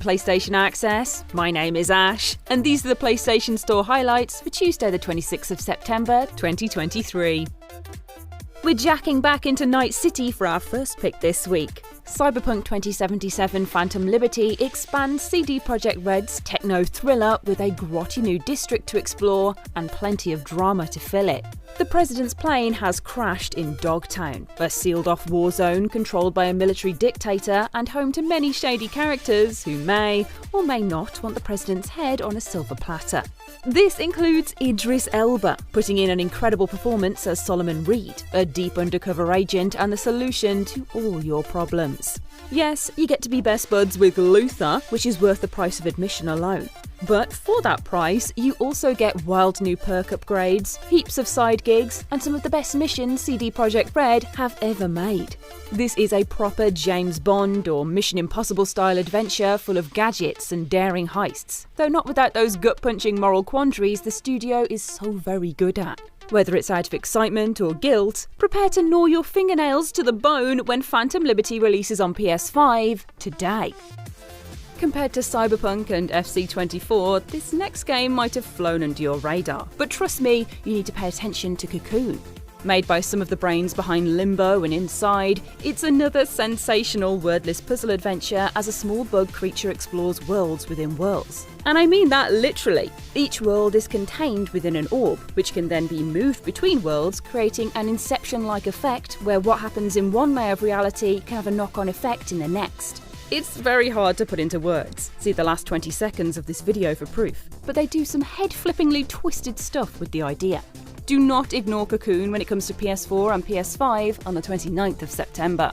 PlayStation Access, my name is Ash, and these are the PlayStation Store highlights for Tuesday the 26th of September 2023. We're jacking back into Night City for our first pick this week. Cyberpunk 2077 Phantom Liberty expands CD Projekt Red's techno thriller with a grotty new district to explore and plenty of drama to fill it. The President's plane has crashed in Dogtown, a sealed-off war zone controlled by a military dictator and home to many shady characters who may or may not want the President's head on a silver platter. This includes Idris Elba, putting in an incredible performance as Solomon Reed, a deep undercover agent and the solution to all your problems. Yes, you get to be best buds with Luther, which is worth the price of admission alone. But for that price, you also get wild new perk upgrades, heaps of side gigs, and some of the best missions CD Projekt Red have ever made. This is a proper James Bond or Mission Impossible style adventure full of gadgets and daring heists, though not without those gut-punching moral quandaries the studio is so very good at. Whether it's out of excitement or guilt, prepare to gnaw your fingernails to the bone when Phantom Liberty releases on PS5 today. Compared to Cyberpunk and FC24, this next game might have flown under your radar, but trust me, you need to pay attention to Cocoon. Made by some of the brains behind Limbo and Inside, it's another sensational wordless puzzle adventure as a small bug creature explores worlds within worlds. And I mean that literally. Each world is contained within an orb, which can then be moved between worlds, creating an Inception-like effect where what happens in one layer of reality can have a knock-on effect in the next. It's very hard to put into words. See the last 20 seconds of this video for proof. But they do some head-flippingly twisted stuff with the idea. Do not ignore Cocoon when it comes to PS4 and PS5 on the 29th of September.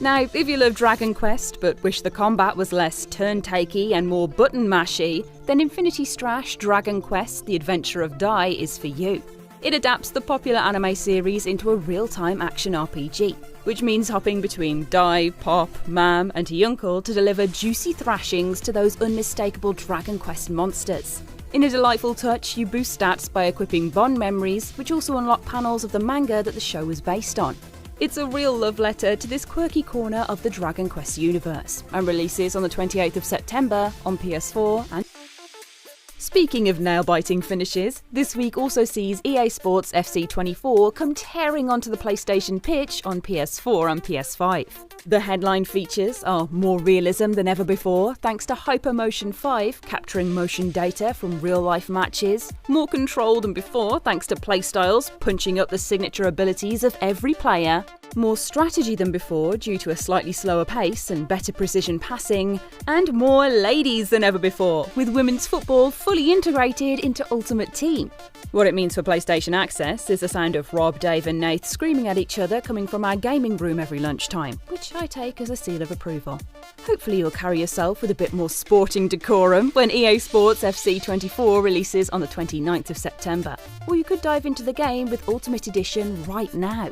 Now, if you love Dragon Quest but wish the combat was less turn-takey and more button-mashy, then Infinity Strash Dragon Quest The Adventure of Dai is for you. It adapts the popular anime series into a real-time action RPG, which means hopping between Dai, Pop, Mam and Hyuncle to deliver juicy thrashings to those unmistakable Dragon Quest monsters. In a delightful touch, you boost stats by equipping Bond memories, which also unlock panels of the manga that the show was based on. It's a real love letter to this quirky corner of the Dragon Quest universe, and releases on the 28th of September on PS4 and... Speaking of nail-biting finishes, this week also sees EA Sports FC24 come tearing onto the PlayStation pitch on PS4 and PS5. The headline features are more realism than ever before thanks to Hypermotion 5 capturing motion data from real-life matches, more control than before thanks to playstyles punching up the signature abilities of every player, more strategy than before due to a slightly slower pace and better precision passing, and more ladies than ever before, with women's football fully integrated into Ultimate Team. What it means for PlayStation Access is the sound of Rob, Dave and Nath screaming at each other coming from our gaming room every lunchtime, which I take as a seal of approval. Hopefully you'll carry yourself with a bit more sporting decorum when EA Sports FC24 releases on the 29th of September. Or you could dive into the game with Ultimate Edition right now.